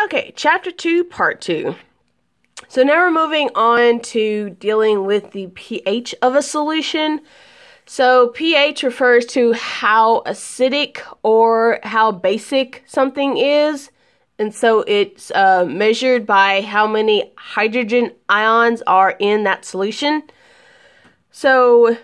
Okay, Chapter 2, Part 2. So now we're moving on to dealing with the pH of a solution. So pH refers to how acidic or how basic something is. And so it's measured by how many hydrogen ions are in that solution. So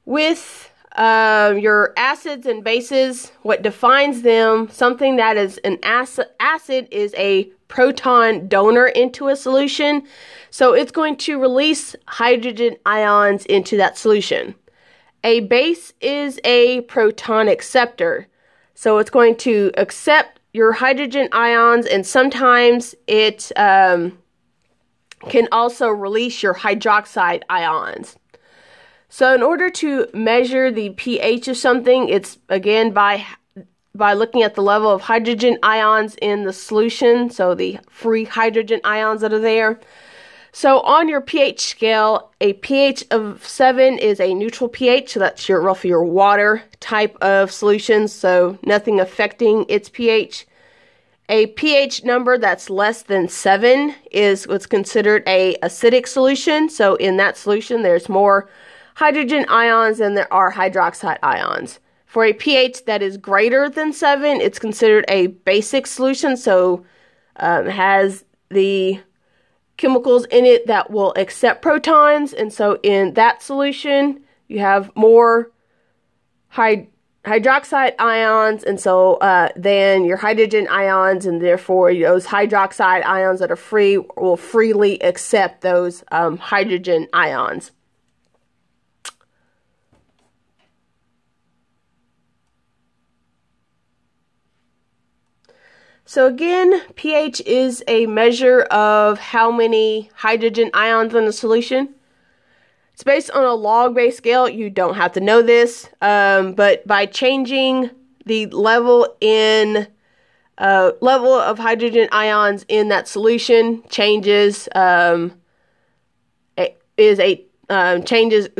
with your acids and bases, what defines them, something that is an acid is a proton donor into a solution. So it's going to release hydrogen ions into that solution. A base is a proton acceptor. So it's going to accept your hydrogen ions, and sometimes it can also release your hydroxide ions. So in order to measure the pH of something, it's again by looking at the level of hydrogen ions in the solution, so the free hydrogen ions that are there. So on your pH scale, a pH of 7 is a neutral pH, so that's roughly your water type of solution, so nothing affecting its pH. A pH number that's less than 7 is what's considered a acidic solution, so in that solution there's more hydrogen ions than there are hydroxide ions. For a pH that is greater than 7, it's considered a basic solution, so it has the chemicals in it that will accept protons, and so in that solution you have more hydroxide ions, and so then your hydrogen ions, and therefore those hydroxide ions that are free will freely accept those hydrogen ions. So again, pH is a measure of how many hydrogen ions in a solution. It's based on a log-based scale. You don't have to know this, but by changing the level of hydrogen ions in that solution changes is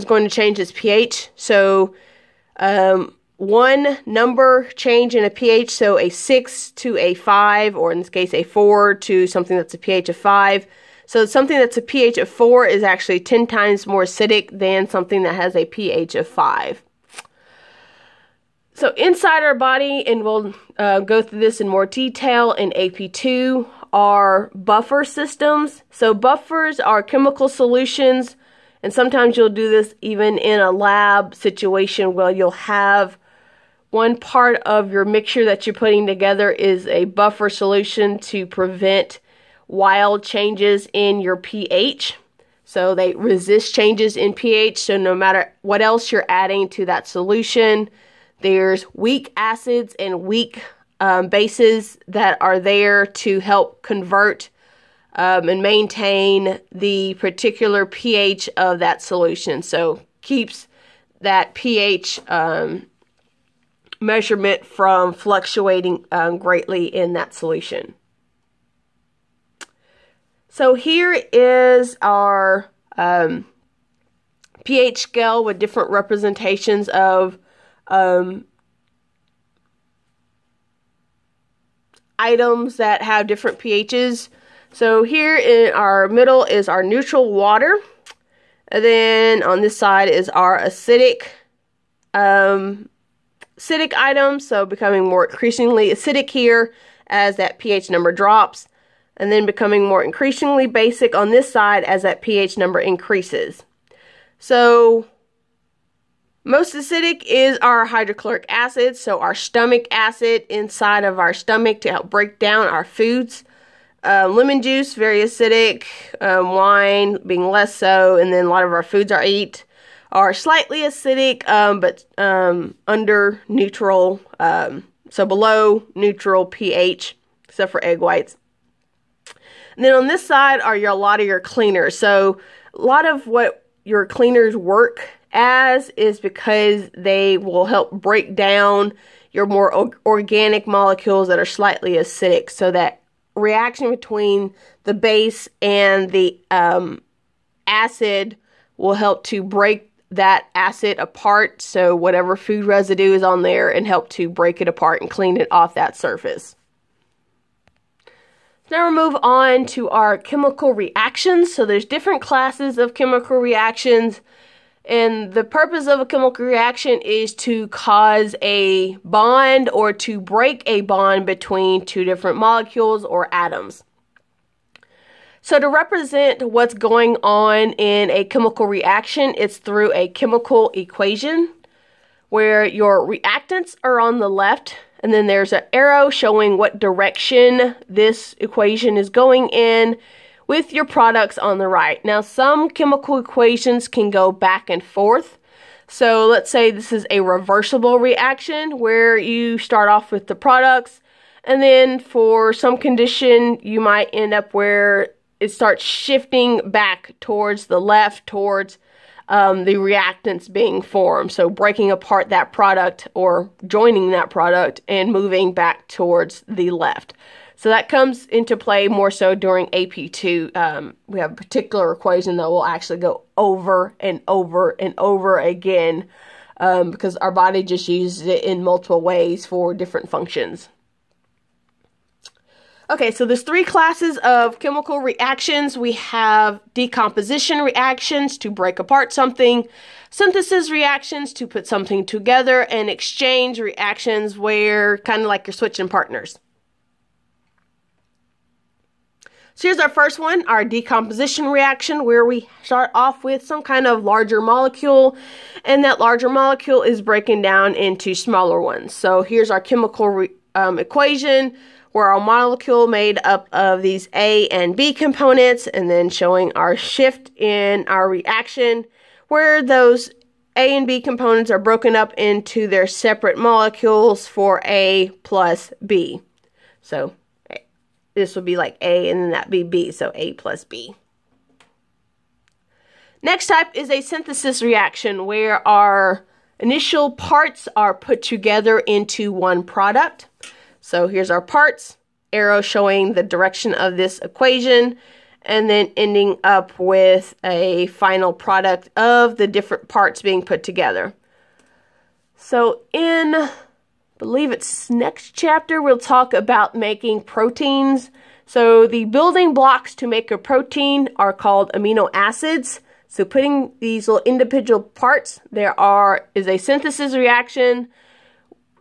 going to change its pH. So one number change in a pH, so a 6 to a 5, or in this case a 4 to something that's a pH of 5. So something that's a pH of 4 is actually 10 times more acidic than something that has a pH of 5. So inside our body, and we'll go through this in more detail in AP2, are buffer systems. So buffers are chemical solutions, and sometimes you'll do this even in a lab situation where you'll have one part of your mixture that you're putting together is a buffer solution to prevent wild changes in your pH. So they resist changes in pH, so no matter what else you're adding to that solution, there's weak acids and weak bases that are there to help convert and maintain the particular pH of that solution. So keeps that pH measurement from fluctuating greatly in that solution. So here is our pH scale with different representations of items that have different pHs. So here in our middle is our neutral water, and then on this side is our acidic items, so becoming more increasingly acidic here as that pH number drops, and then becoming more increasingly basic on this side as that pH number increases. So most acidic is our hydrochloric acid, so our stomach acid inside of our stomach to help break down our foods. Lemon juice, very acidic, wine being less so, and then a lot of our foods I eat are slightly acidic, but under neutral, so below neutral pH, except for egg whites. And then on this side are a lot of your cleaners. So a lot of what your cleaners work as is because they will help break down your more organic molecules that are slightly acidic, so that reaction between the base and the acid will help to break that acid apart, so whatever food residue is on there, and help to break it apart and clean it off that surface. Now we'll move on to our chemical reactions. So there's different classes of chemical reactions, and the purpose of a chemical reaction is to cause a bond or to break a bond between two different molecules or atoms. So to represent what's going on in a chemical reaction, it's through a chemical equation where your reactants are on the left, and then there's an arrow showing what direction this equation is going in with your products on the right. Now, some chemical equations can go back and forth. So let's say this is a reversible reaction where you start off with the products, and then for some condition, you might end up where it starts shifting back towards the left, towards the reactants being formed. So breaking apart that product or joining that product and moving back towards the left. So that comes into play more so during AP2. We have a particular equation that will actually go over and over and over again because our body just uses it in multiple ways for different functions. Okay, so there's three classes of chemical reactions. We have decomposition reactions to break apart something, synthesis reactions to put something together, and exchange reactions where kind of like you're switching partners. So here's our first one, our decomposition reaction, where we start off with some kind of larger molecule, and that larger molecule is breaking down into smaller ones. So here's our chemical equation, where our molecule made up of these A and B components, and then showing our shift in our reaction, where those A and B components are broken up into their separate molecules for A plus B. So this would be like A, and then that'd be B, so A plus B. Next type is a synthesis reaction, where our initial parts are put together into one product. So here's our parts, arrow showing the direction of this equation, and then ending up with a final product of the different parts being put together. So in, I believe it's next chapter, we'll talk about making proteins. So the building blocks to make a protein are called amino acids. So putting these little individual parts, is a synthesis reaction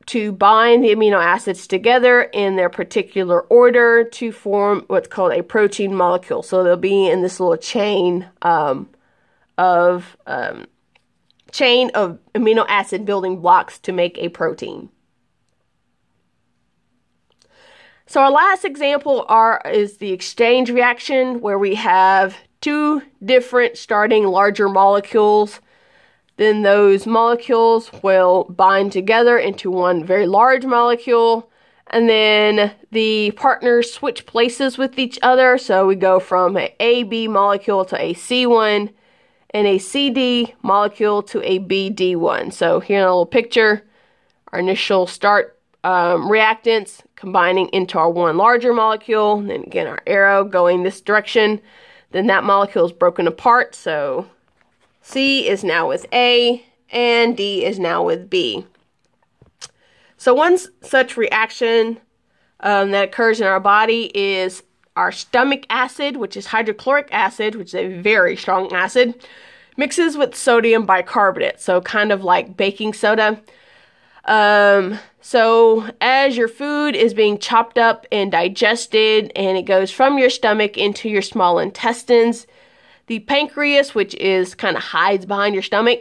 to bind the amino acids together in their particular order to form what's called a protein molecule. So they'll be in this little chain of amino acid building blocks to make a protein. So our last example is the exchange reaction, where we have two different starting larger molecules. Then those molecules will bind together into one very large molecule, and then the partners switch places with each other. So we go from an AB molecule to a C one, and a CD molecule to a BD one. So here in a little picture, our initial start reactants combining into our one larger molecule, and then again our arrow going this direction. Then that molecule is broken apart, so C is now with A, and D is now with B. So one such reaction that occurs in our body is our stomach acid, which is hydrochloric acid, which is a very strong acid, mixes with sodium bicarbonate, so kind of like baking soda. So as your food is being chopped up and digested, and it goes from your stomach into your small intestines, the pancreas, which is kind of hides behind your stomach,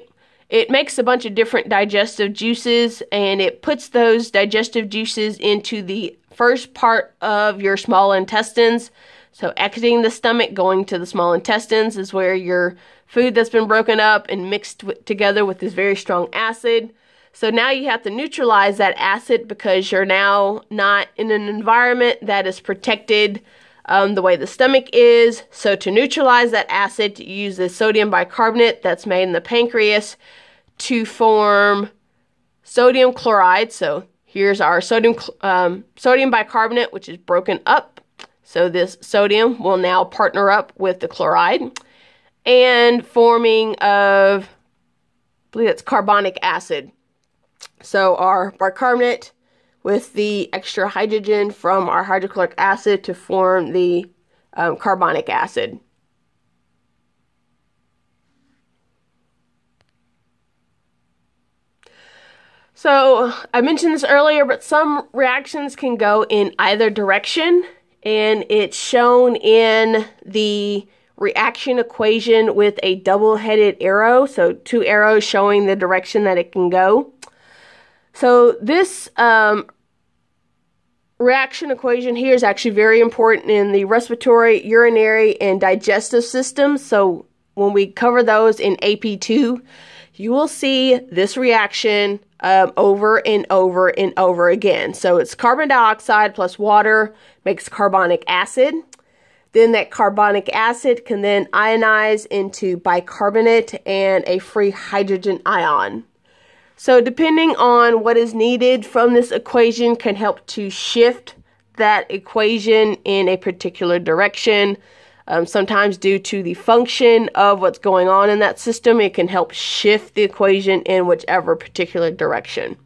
it makes a bunch of different digestive juices, and it puts those digestive juices into the first part of your small intestines. So exiting the stomach, going to the small intestines is where your food that's been broken up and mixed together with this very strong acid. So now you have to neutralize that acid because you're now not in an environment that is protected the way the stomach is. So to neutralize that acid, you use the sodium bicarbonate that's made in the pancreas to form sodium chloride. So here's our sodium bicarbonate, which is broken up. So this sodium will now partner up with the chloride and forming of, I believe it's carbonic acid. So our bicarbonate with the extra hydrogen from our hydrochloric acid to form the carbonic acid. So I mentioned this earlier, but some reactions can go in either direction, and it's shown in the reaction equation with a double-headed arrow, so two arrows showing the direction that it can go. So this reaction equation here is actually very important in the respiratory, urinary, and digestive systems. So when we cover those in AP2, you will see this reaction over and over and over again. So it's carbon dioxide plus water makes carbonic acid. Then that carbonic acid can then ionize into bicarbonate and a free hydrogen ion. So depending on what is needed from this equation can help to shift that equation in a particular direction. Sometimes due to the function of what's going on in that system, it can help shift the equation in whichever particular direction.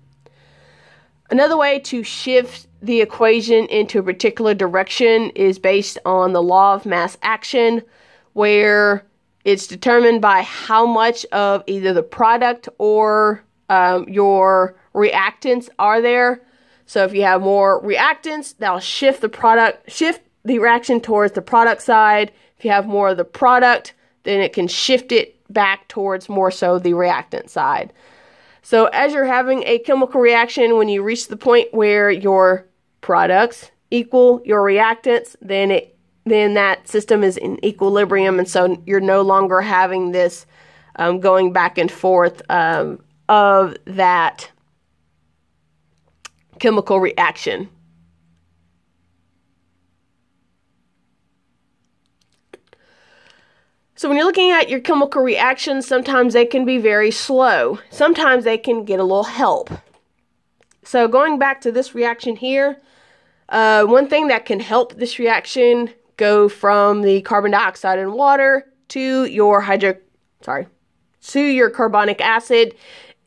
Another way to shift the equation into a particular direction is based on the law of mass action, where it's determined by how much of either the product or your reactants are there. So if you have more reactants, that'll shift the reaction towards the product side. If you have more of the product, then it can shift it back towards more so the reactant side. So as you're having a chemical reaction, when you reach the point where your products equal your reactants, then that system is in equilibrium, and so you're no longer having this going back and forth of that chemical reaction. So when you're looking at your chemical reactions, sometimes they can be very slow. Sometimes they can get a little help. So going back to this reaction here, one thing that can help this reaction go from the carbon dioxide and water to your carbonic acid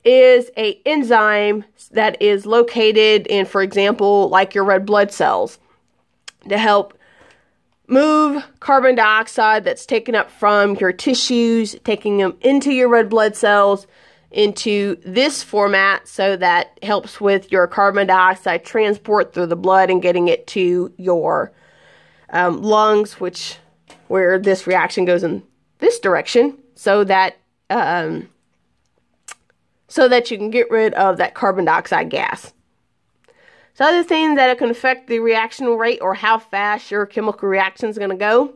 is an enzyme that is located in, for example, like your red blood cells, to help move carbon dioxide that's taken up from your tissues, taking them into your red blood cells into this format, so that helps with your carbon dioxide transport through the blood and getting it to your lungs, where this reaction goes in this direction, so that you can get rid of that carbon dioxide gas. So other thing that can affect the reaction rate or how fast your chemical reaction is going to go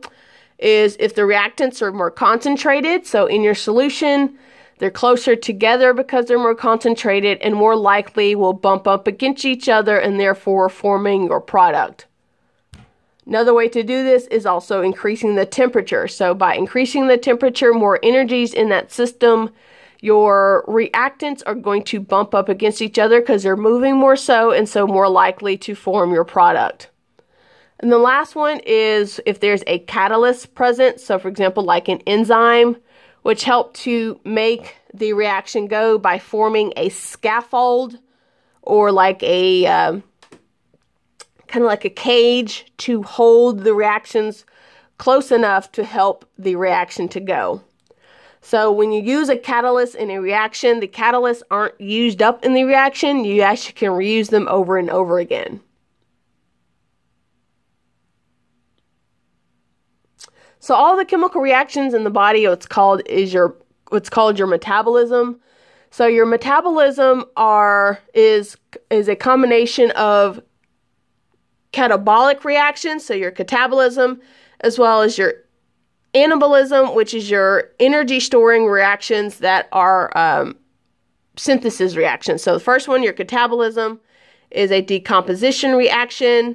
is if the reactants are more concentrated. So in your solution, they're closer together because they're more concentrated and more likely will bump up against each other and therefore forming your product. Another way to do this is also increasing the temperature. So by increasing the temperature, more energies in that system, your reactants are going to bump up against each other because they're moving more so, and so more likely to form your product. And the last one is if there's a catalyst present, so for example like an enzyme, which help to make the reaction go by forming a scaffold or like a kind of like a cage to hold the reactions close enough to help the reaction to go. So when you use a catalyst in a reaction, the catalysts aren't used up in the reaction. You actually can reuse them over and over again. So all the chemical reactions in the body, what's called your metabolism. So your metabolism is a combination of catabolic reactions, so your catabolism, as well as your anabolism, which is your energy storing reactions that are synthesis reactions. So the first one, your catabolism, is a decomposition reaction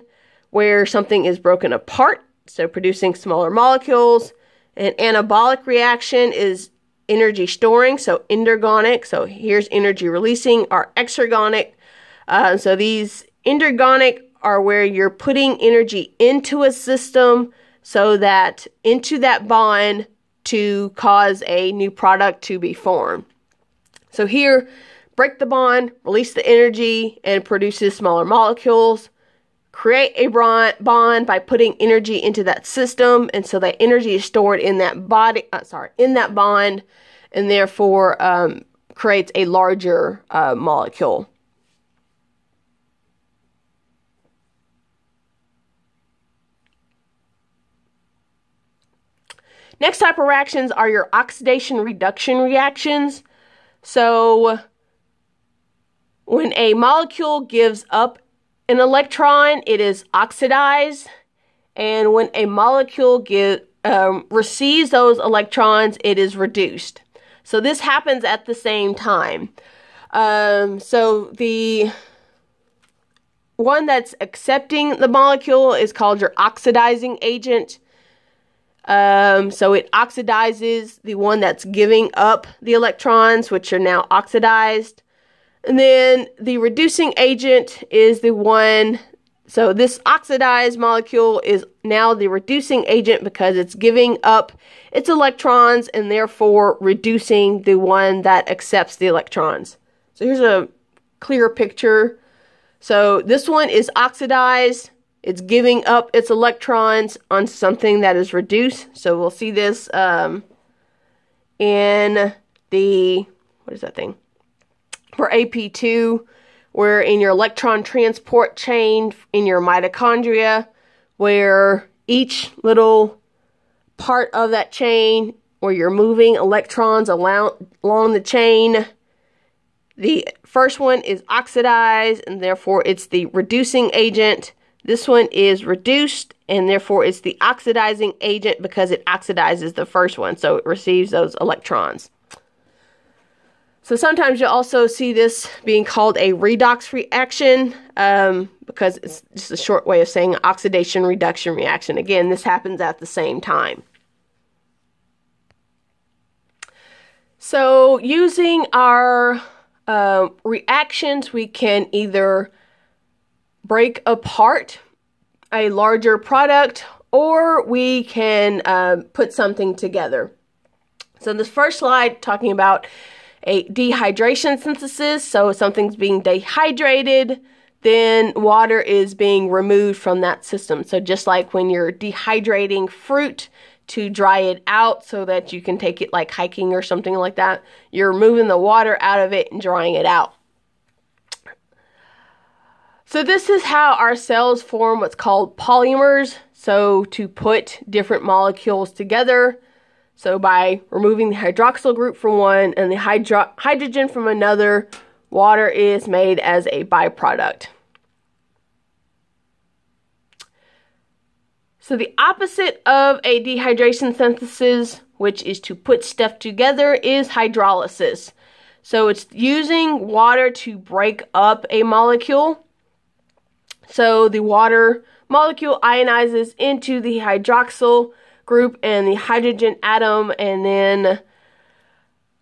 where something is broken apart, so producing smaller molecules. An anabolic reaction is energy storing, so endergonic. So here's energy releasing, or exergonic. So these endergonic are where you're putting energy into a system so that into that bond to cause a new product to be formed. So here, break the bond, release the energy, and produces smaller molecules. Create a bond by putting energy into that system, and so that energy is stored in that bond, and therefore creates a larger molecule. Next type of reactions are your oxidation reduction reactions. So when a molecule gives up an electron, it is oxidized, and when a molecule receives those electrons, it is reduced. So this happens at the same time. So the one that's accepting the molecule is called your oxidizing agent. So it oxidizes the one that's giving up the electrons, which are now oxidized. And then the reducing agent is the one, so this oxidized molecule is now the reducing agent because it's giving up its electrons and therefore reducing the one that accepts the electrons. So here's a clear picture. So this one is oxidized. It's giving up its electrons on something that is reduced. So we'll see this in the, what is that thing? For AP2, where in your electron transport chain in your mitochondria, where each little part of that chain, where you're moving electrons along the chain, the first one is oxidized, and therefore it's the reducing agent. This one is reduced, and therefore it's the oxidizing agent because it oxidizes the first one, so it receives those electrons. So sometimes you'll also see this being called a redox reaction because it's just a short way of saying oxidation reduction reaction. Again, this happens at the same time. So using our reactions, we can either break apart a larger product or we can put something together. So this first slide talking about a dehydration synthesis, so something's being dehydrated, then water is being removed from that system. So just like when you're dehydrating fruit to dry it out so that you can take it like hiking or something like that, you're removing the water out of it and drying it out. So this is how our cells form what's called polymers, so to put different molecules together. So by removing the hydroxyl group from one and the hydrogen from another, water is made as a byproduct. So the opposite of a dehydration synthesis, which is to put stuff together, is hydrolysis. So it's using water to break up a molecule. So the water molecule ionizes into the hydroxyl group and the hydrogen atom, and then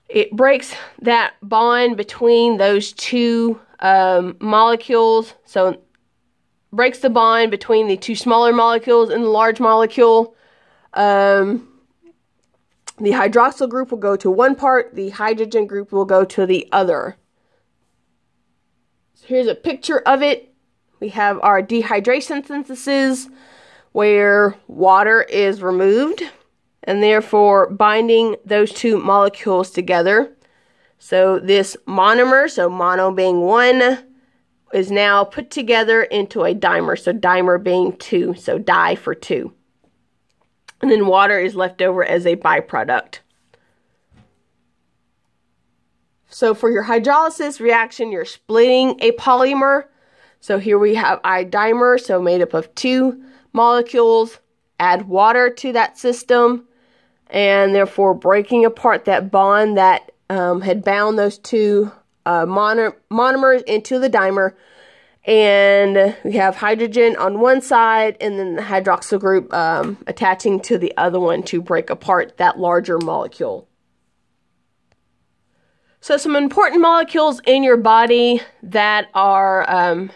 it breaks that bond between those two molecules. So breaks the bond between the two smaller molecules and the large molecule. The hydroxyl group will go to one part, the hydrogen group will go to the other. So here's a picture of it. We have our dehydration synthesis, where water is removed and therefore binding those two molecules together. So this monomer, so mono being one, is now put together into a dimer. So dimer being two, so di for two. And then water is left over as a byproduct. So for your hydrolysis reaction, you're splitting a polymer. So here we have a dimer, so made up of two molecules, add water to that system, and therefore breaking apart that bond that had bound those two monomers into the dimer. And we have hydrogen on one side and then the hydroxyl group attaching to the other one to break apart that larger molecule. So some important molecules in your body that are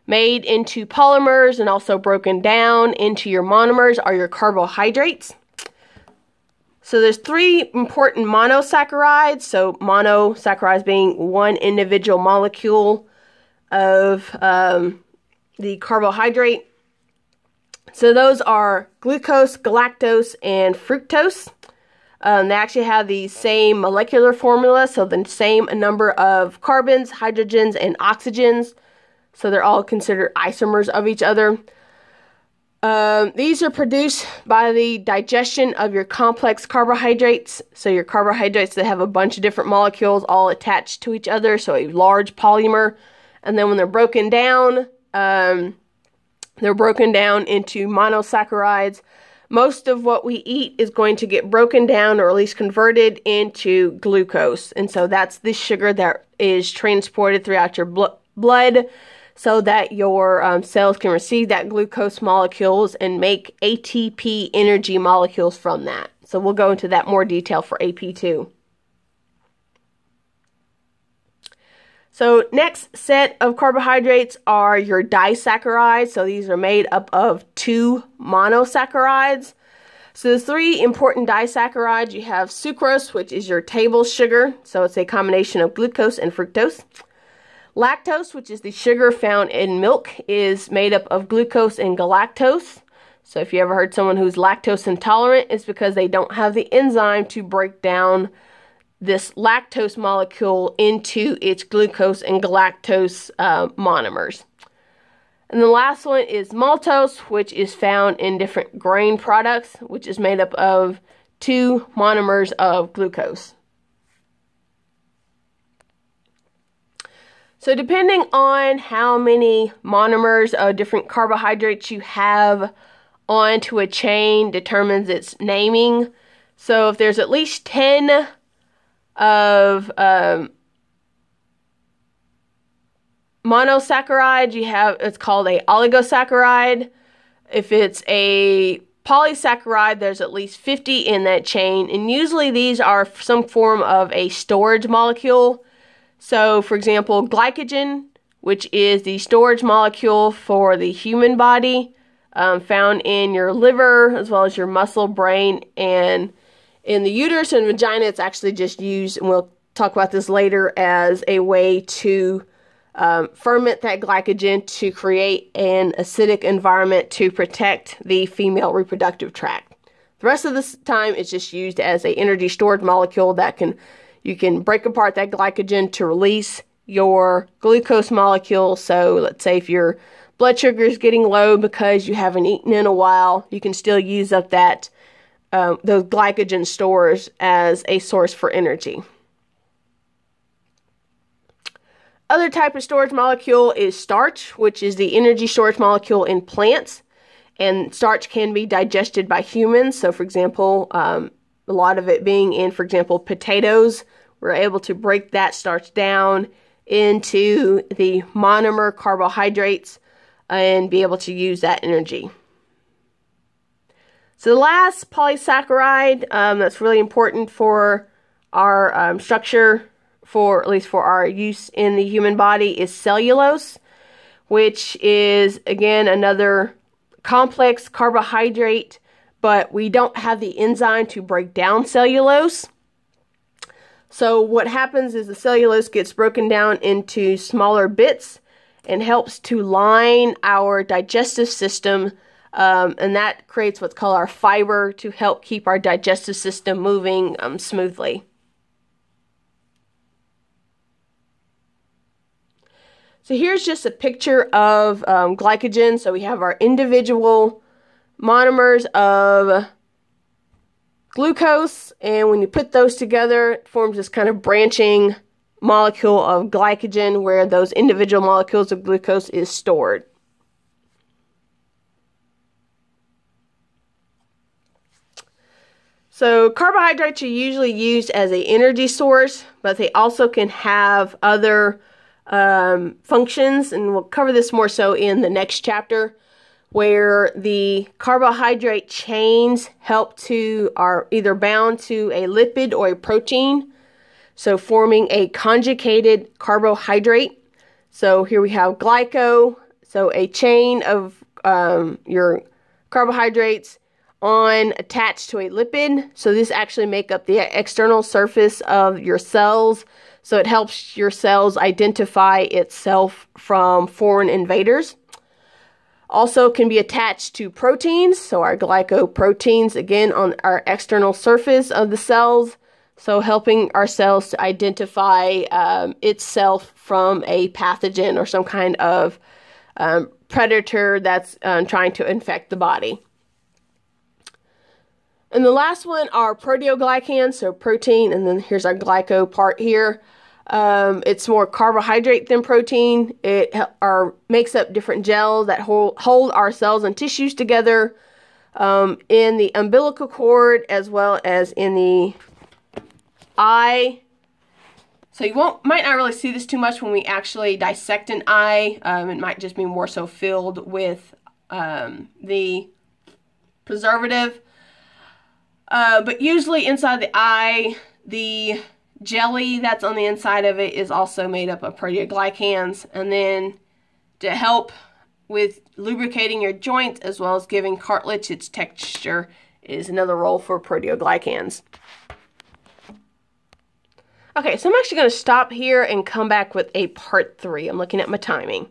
made into polymers and also broken down into your monomers are your carbohydrates. So there's three important monosaccharides. So monosaccharides being one individual molecule of the carbohydrate. So those are glucose, galactose, and fructose. They actually have the same molecular formula, so the same number of carbons, hydrogens, and oxygens. So they're all considered isomers of each other. These are produced by the digestion of your complex carbohydrates. So your carbohydrates that have a bunch of different molecules all attached to each other, so a large polymer. And then when they're broken down into monosaccharides. Most of what we eat is going to get broken down, or at least converted into glucose. And so that's the sugar that is transported throughout your blood so that your cells can receive that glucose molecules and make ATP energy molecules from that. So we'll go into that more detail for AP2. So next set of carbohydrates are your disaccharides. So these are made up of two monosaccharides. So the three important disaccharides, you have sucrose, which is your table sugar. So it's a combination of glucose and fructose. Lactose, which is the sugar found in milk, is made up of glucose and galactose. So if you ever heard someone who's lactose intolerant, it's because they don't have the enzyme to break down this lactose molecule into its glucose and galactose monomers. And the last one is maltose, which is found in different grain products, which is made up of two monomers of glucose. So depending on how many monomers of different carbohydrates you have onto a chain determines its naming. So if there's at least 10 of monosaccharide, you have, it's called a oligosaccharide. If it's a polysaccharide, there's at least 50 in that chain, and usually these are some form of a storage molecule. So for example, glycogen, which is the storage molecule for the human body, found in your liver as well as your muscle, brain, and in the uterus and vagina. It's actually just used, and we'll talk about this later, as a way to ferment that glycogen to create an acidic environment to protect the female reproductive tract. The rest of the time, it's just used as an energy storage molecule that you can break apart that glycogen to release your glucose molecule. So let's say if your blood sugar is getting low because you haven't eaten in a while, you can still use up that those glycogen stores as a source for energy. Other type of storage molecule is starch, which is the energy storage molecule in plants. And starch can be digested by humans. So for example, a lot of it being in, for example, potatoes, we're able to break that starch down into the monomer carbohydrates and be able to use that energy. So the last polysaccharide that's really important for our structure, at least for our use in the human body, is cellulose, which is, again, another complex carbohydrate, but we don't have the enzyme to break down cellulose. So what happens is the cellulose gets broken down into smaller bits and helps to line our digestive system, and that creates what's called our fiber to help keep our digestive system moving smoothly. So here's just a picture of glycogen. So we have our individual monomers of glucose, and when you put those together, it forms this kind of branching molecule of glycogen where those individual molecules of glucose is stored. So carbohydrates are usually used as an energy source, but they also can have other functions, and we'll cover this more so in the next chapter, where the carbohydrate chains are either bound to a lipid or a protein, so forming a conjugated carbohydrate. So here we have glyco, so a chain of your carbohydrates attached to a lipid. So this actually make up the external surface of your cells. So it helps your cells identify itself from foreign invaders. Also can be attached to proteins. So our glycoproteins, again, on our external surface of the cells. So helping our cells to identify itself from a pathogen or some kind of predator that's trying to infect the body. And the last one are proteoglycans, so protein, and then here's our glyco part here. It's more carbohydrate than protein. It makes up different gels that hold our cells and tissues together in the umbilical cord as well as in the eye. So you might not really see this too much when we actually dissect an eye. It might just be more so filled with the preservative. But usually inside the eye, the jelly that's on the inside of it is also made up of proteoglycans. And then to help with lubricating your joints as well as giving cartilage its texture is another role for proteoglycans. Okay, so I'm actually going to stop here and come back with a part 3. I'm looking at my timing.